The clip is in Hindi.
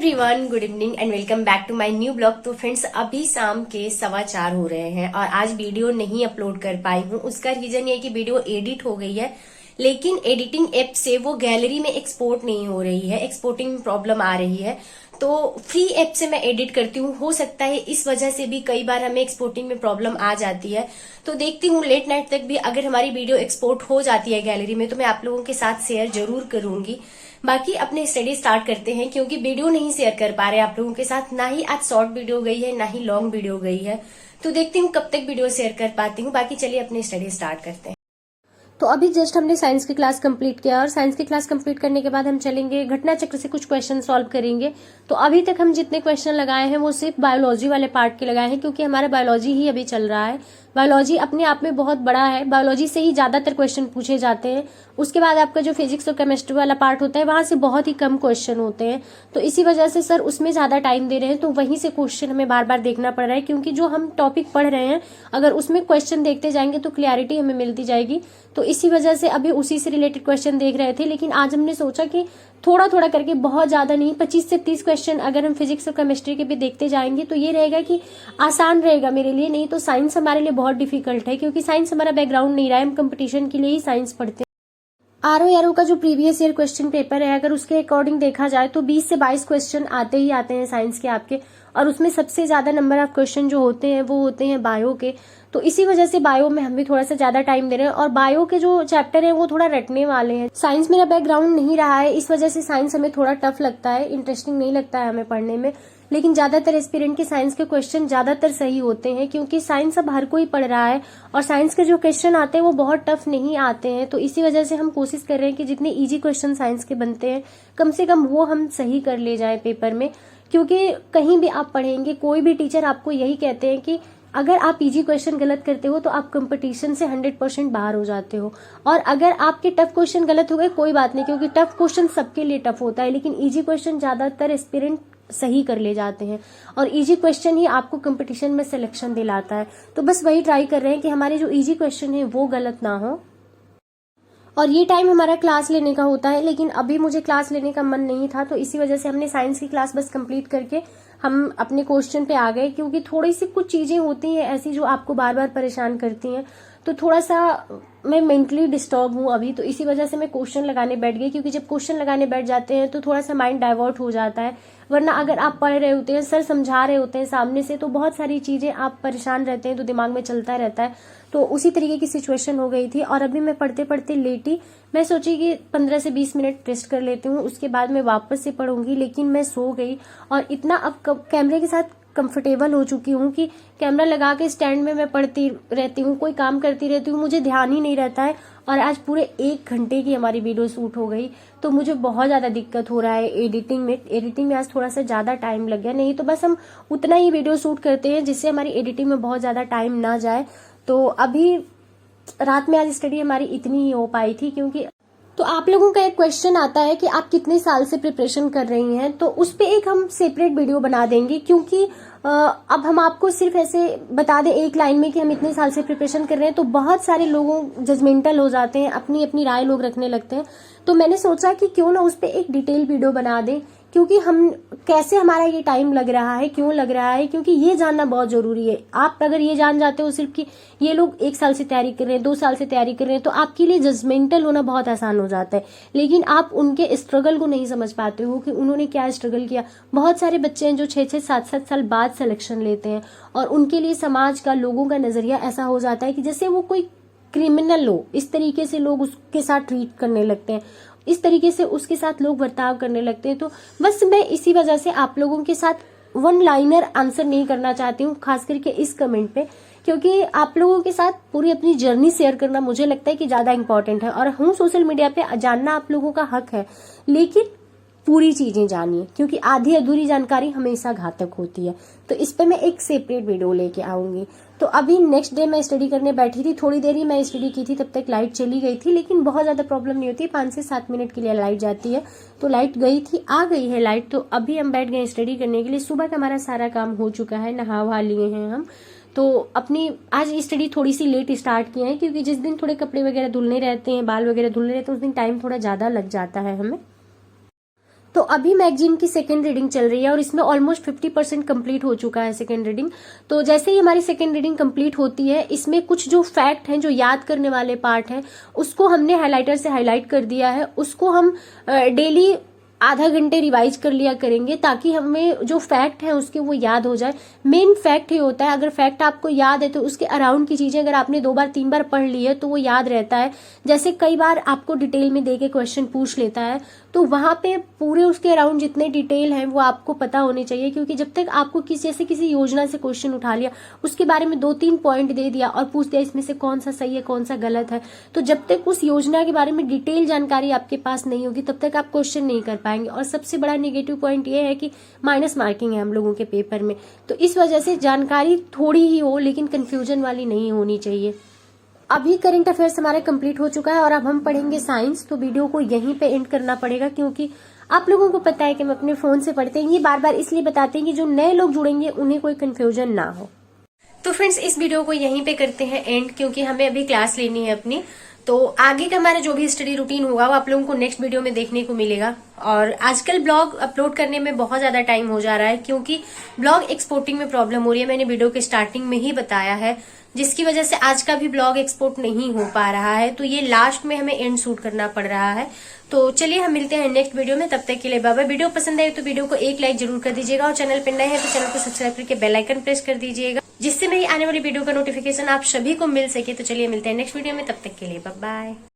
Everyone, good evening and welcome back to my new blog. तो फ्रेंड्स, अभी शाम के 4:15 हो रहे हैं और आज वीडियो नहीं अपलोड कर पाई हूँ। उसका रीजन ये है कि वीडियो एडिट हो गई है, लेकिन एडिटिंग ऐप से वो गैलरी में एक्सपोर्ट नहीं हो रही है, एक्सपोर्टिंग प्रॉब्लम आ रही है। तो फ्री ऐप से मैं एडिट करती हूँ, हो सकता है इस वजह से भी कई बार हमें एक्सपोर्टिंग में प्रॉब्लम आ जाती है। तो देखती हूँ लेट नाइट तक भी अगर हमारी वीडियो एक्सपोर्ट हो जाती है गैलरी में तो मैं आप लोगों के साथ शेयर जरूर करूंगी। बाकी अपने स्टडी स्टार्ट करते हैं, क्योंकि वीडियो नहीं शेयर कर पा रहे आप लोगों के साथ। ना ही आज शॉर्ट वीडियो गई है, ना ही लॉन्ग वीडियो गई है। तो देखती हूँ कब तक वीडियो शेयर कर पाती हूँ। बाकी चलिए अपनी स्टडी स्टार्ट करते हैं। तो अभी जस्ट हमने साइंस की क्लास कंप्लीट किया और साइंस की क्लास कंप्लीट करने के बाद हम चलेंगे घटना चक्र से कुछ क्वेश्चन सॉल्व करेंगे। तो अभी तक हम जितने क्वेश्चन लगाए हैं वो सिर्फ बायोलॉजी वाले पार्ट के लगाए हैं, क्योंकि हमारा बायोलॉजी ही अभी चल रहा है। बायोलॉजी अपने आप में बहुत बड़ा है, बायोलॉजी से ही ज्यादातर क्वेश्चन पूछे जाते हैं। उसके बाद आपका जो फिजिक्स और केमिस्ट्री वाला पार्ट होता है वहां से बहुत ही कम क्वेश्चन होते हैं। तो इसी वजह से सर उसमें ज्यादा टाइम दे रहे हैं, तो वहीं से क्वेश्चन हमें बार बार देखना पड़ रहा है, क्योंकि जो हम टॉपिक पढ़ रहे हैं अगर उसमें क्वेश्चन देखते जाएंगे तो क्लियरिटी हमें मिलती जाएगी। तो इसी वजह से अभी उसी से रिलेटेड क्वेश्चन देख रहे थे, लेकिन आज हमने सोचा कि थोड़ा थोड़ा करके, बहुत ज्यादा नहीं, 25 से 30 क्वेश्चन अगर हम फिजिक्स और केमिस्ट्री के भी देखते जाएंगे तो ये रहेगा कि आसान रहेगा मेरे लिए। नहीं तो साइंस हमारे लिए बहुत डिफिकल्ट है, क्योंकि साइंस हमारा बैकग्राउंड नहीं रहा है, हम कंपटीशन के लिए ही साइंस पढ़ते हैं। आरओ का जो प्रीवियस ईयर क्वेश्चन पेपर है अगर उसके अकॉर्डिंग देखा जाए तो 20 से 22 क्वेश्चन आते ही आते हैं साइंस के आपके, और उसमें सबसे ज्यादा नंबर ऑफ क्वेश्चन जो होते हैं वो होते हैं बायो के। तो इसी वजह से बायो में हम भी थोड़ा सा ज्यादा टाइम दे रहे हैं, और बायो के जो चैप्टर है वो थोड़ा रटने वाले हैं। साइंस मेरा बैकग्राउंड नहीं रहा है, इस वजह से साइंस हमें थोड़ा टफ लगता है, इंटरेस्टिंग नहीं लगता है हमें पढ़ने में। लेकिन ज्यादातर एस्पिरेंट के साइंस के क्वेश्चन ज्यादातर सही होते हैं, क्योंकि साइंस अब हर कोई पढ़ रहा है और साइंस के जो क्वेश्चन आते हैं वो बहुत टफ नहीं आते हैं। तो इसी वजह से हम कोशिश कर रहे हैं कि जितने इजी क्वेश्चन साइंस के बनते हैं कम से कम वो हम सही कर ले जाए पेपर में। क्योंकि कहीं भी आप पढ़ेंगे, कोई भी टीचर आपको यही कहते हैं कि अगर आप इजी क्वेश्चन गलत करते हो तो आप कंपटीशन से 100% बाहर हो जाते हो, और अगर आपके टफ क्वेश्चन गलत हो गए कोई बात नहीं, क्योंकि टफ क्वेश्चन सबके लिए टफ होता है, लेकिन इजी क्वेश्चन ज्यादातर एस्पिरेंट सही कर ले जाते हैं, और इजी क्वेश्चन ही आपको कंपटीशन में सिलेक्शन दिलाता है। तो बस वही ट्राई कर रहे हैं कि हमारे जो इजी क्वेश्चन है वो गलत ना हो। और ये टाइम हमारा क्लास लेने का होता है, लेकिन अभी मुझे क्लास लेने का मन नहीं था, तो इसी वजह से हमने साइंस की क्लास बस कंप्लीट करके हम अपने क्वेश्चन पे आ गए। क्योंकि थोड़ी सी कुछ चीजें होती हैं ऐसी जो आपको बार बार परेशान करती हैं, तो थोड़ा सा मैं मेंटली डिस्टर्ब हूँ अभी, तो इसी वजह से मैं क्वेश्चन लगाने बैठ गई। क्योंकि जब क्वेश्चन लगाने बैठ जाते हैं तो थोड़ा सा माइंड डाइवर्ट हो जाता है, वरना अगर आप पढ़ रहे होते हैं, सर समझा रहे होते हैं सामने से, तो बहुत सारी चीजें आप परेशान रहते हैं तो दिमाग में चलता रहता है। तो उसी तरीके की सिचुएशन हो गई थी, और अभी मैं पढ़ते पढ़ते लेटी। मैं सोची कि 15 से 20 मिनट रेस्ट कर लेती हूँ, उसके बाद मैं वापस से पढ़ूंगी, लेकिन मैं सो गई। और इतना अब कैमरे के साथ कंफर्टेबल हो चुकी हूँ कि कैमरा लगा के स्टैंड में मैं पढ़ती रहती हूँ, कोई काम करती रहती हूँ, मुझे ध्यान ही नहीं रहता है। और आज पूरे 1 घंटे की हमारी वीडियो शूट हो गई, तो मुझे बहुत ज्यादा दिक्कत हो रहा है एडिटिंग में आज थोड़ा सा ज्यादा टाइम लग गया। नहीं तो बस हम उतना ही वीडियो शूट करते हैं जिससे हमारी एडिटिंग में बहुत ज्यादा टाइम ना जाए। तो अभी रात में आज स्टडी हमारी इतनी ही हो पाई थी। क्योंकि तो आप लोगों का एक क्वेश्चन आता है कि आप कितने साल से प्रिपरेशन कर रही हैं, तो उस पे एक हम सेपरेट वीडियो बना देंगे। क्योंकि अब हम आपको सिर्फ ऐसे बता दें एक लाइन में कि हम इतने साल से प्रिपरेशन कर रहे हैं तो बहुत सारे लोगों जजमेंटल हो जाते हैं, अपनी अपनी राय लोग रखने लगते हैं। तो मैंने सोचा कि क्यों ना उस पे एक डिटेल वीडियो बना दें, क्योंकि हम कैसे हमारा ये टाइम लग रहा है, क्यों लग रहा है, क्योंकि ये जानना बहुत जरूरी है। आप अगर ये जान जाते हो सिर्फ कि ये लोग 1 साल से तैयारी कर रहे हैं, 2 साल से तैयारी कर रहे हैं, तो आपके लिए जजमेंटल होना बहुत आसान हो जाता है। लेकिन आप उनके स्ट्रगल को नहीं समझ पाते हो कि उन्होंने क्या स्ट्रगल किया। बहुत सारे बच्चे हैं जो 6-6, 7-7 साल बाद सिलेक्शन लेते हैं, और उनके लिए समाज का, लोगों का नजरिया ऐसा हो जाता है कि जैसे वो कोई क्रिमिनल हो। इस तरीके से लोग उसके साथ ट्रीट करने लगते हैं, इस तरीके से उसके साथ लोग बर्ताव करने लगते हैं। तो बस मैं इसी वजह से आप लोगों के साथ 1 लाइनर आंसर नहीं करना चाहती हूँ, खास करके इस कमेंट पे, क्योंकि आप लोगों के साथ पूरी अपनी जर्नी शेयर करना मुझे लगता है कि ज्यादा इंपॉर्टेंट है। और हूँ सोशल मीडिया पे, जानना आप लोगों का हक है, लेकिन पूरी चीजें जानिए, क्योंकि आधी अधूरी जानकारी हमेशा घातक होती है। तो इस पे मैं एक सेपरेट वीडियो लेके आऊंगी। तो अभी नेक्स्ट डे मैं स्टडी करने बैठी थी, थोड़ी देर ही मैं स्टडी की थी, तब तक लाइट चली गई थी, लेकिन बहुत ज्यादा प्रॉब्लम नहीं होती, 5 से 7 मिनट के लिए लाइट जाती है। तो लाइट गई थी, आ गई है लाइट, तो अभी हम बैठ गए स्टडी करने के लिए। सुबह का हमारा सारा काम हो चुका है, नहा वहा लिए हैं हम। तो अपनी आज स्टडी थोड़ी सी लेट स्टार्ट किए हैं, क्योंकि जिस दिन थोड़े कपड़े वगैरह धुलने रहते हैं, बाल वगैरह धुलने रहते हैं, उस दिन टाइम थोड़ा ज्यादा लग जाता है हमें। तो अभी मैगजीन की सेकेंड रीडिंग चल रही है और इसमें ऑलमोस्ट 50% कंप्लीट हो चुका है सेकेंड रीडिंग। तो जैसे ही हमारी सेकेंड रीडिंग कंप्लीट होती है, इसमें कुछ जो फैक्ट हैं, जो याद करने वाले पार्ट हैं, उसको हमने हाइलाइटर से हाईलाइट कर दिया है। उसको हम डेली आधा घंटे रिवाइज कर लिया करेंगे ताकि हमें जो फैक्ट है उसके वो याद हो जाए। मेन फैक्ट ये होता है, अगर फैक्ट आपको याद है तो उसके अराउंड की चीजें अगर आपने 2 बार 3 बार पढ़ ली है तो वो याद रहता है। जैसे कई बार आपको डिटेल में दे के क्वेश्चन पूछ लेता है, तो वहां पे पूरे उसके अराउंड जितने डिटेल हैं वो आपको पता होने चाहिए, क्योंकि जब तक आपको किसी योजना से क्वेश्चन उठा लिया, उसके बारे में 2-3 पॉइंट दे दिया और पूछ दिया इसमें से कौन सा सही है कौन सा गलत है, तो जब तक उस योजना के बारे में डिटेल जानकारी आपके पास नहीं होगी तब तक आप क्वेश्चन नहीं कर पाएंगे। और सबसे बड़ा नेगेटिव पॉइंट ये है कि माइनस मार्किंग है हम लोगों के पेपर में। तो इस वजह से जानकारी थोड़ी ही हो लेकिन कंफ्यूजन वाली नहीं होनी चाहिए। अभी करंट अफेयर्स हमारा कंप्लीट हो चुका है और अब हम पढ़ेंगे साइंस। तो वीडियो को यहीं पे एंड करना पड़ेगा, क्योंकि आप लोगों को पता है कि हम अपने फोन से पढ़ते हैं। ये बार बार इसलिए बताते हैं कि जो नए लोग जुड़ेंगे उन्हें कोई कंफ्यूजन ना हो। तो फ्रेंड्स, इस वीडियो को यहीं पे करते हैं एंड, क्योंकि हमें अभी क्लास लेनी है अपनी। तो आगे का हमारा जो भी स्टडी रूटीन होगा वो आप लोगों को नेक्स्ट वीडियो में देखने को मिलेगा। और आजकल ब्लॉग अपलोड करने में बहुत ज्यादा टाइम हो जा रहा है, क्योंकि ब्लॉग एक्सपोर्टिंग में प्रॉब्लम हो रही है। मैंने वीडियो के स्टार्टिंग में ही बताया है, जिसकी वजह से आज का भी ब्लॉग एक्सपोर्ट नहीं हो पा रहा है। तो ये लास्ट में हमें एंड शूट करना पड़ रहा है। तो चलिए हम मिलते हैं नेक्स्ट वीडियो में, तब तक के लिए बाय बाय। वीडियो पसंद आए तो वीडियो को एक लाइक जरूर कर दीजिएगा और चैनल पर नए हैं तो चैनल को सब्सक्राइब करके बेल आइकन प्रेस कर दीजिएगा, जिससे मेरी आने वाली वीडियो का नोटिफिकेशन आप सभी को मिल सके। तो चलिए मिलते हैं नेक्स्ट वीडियो में, तब तक के लिए बाय बाय।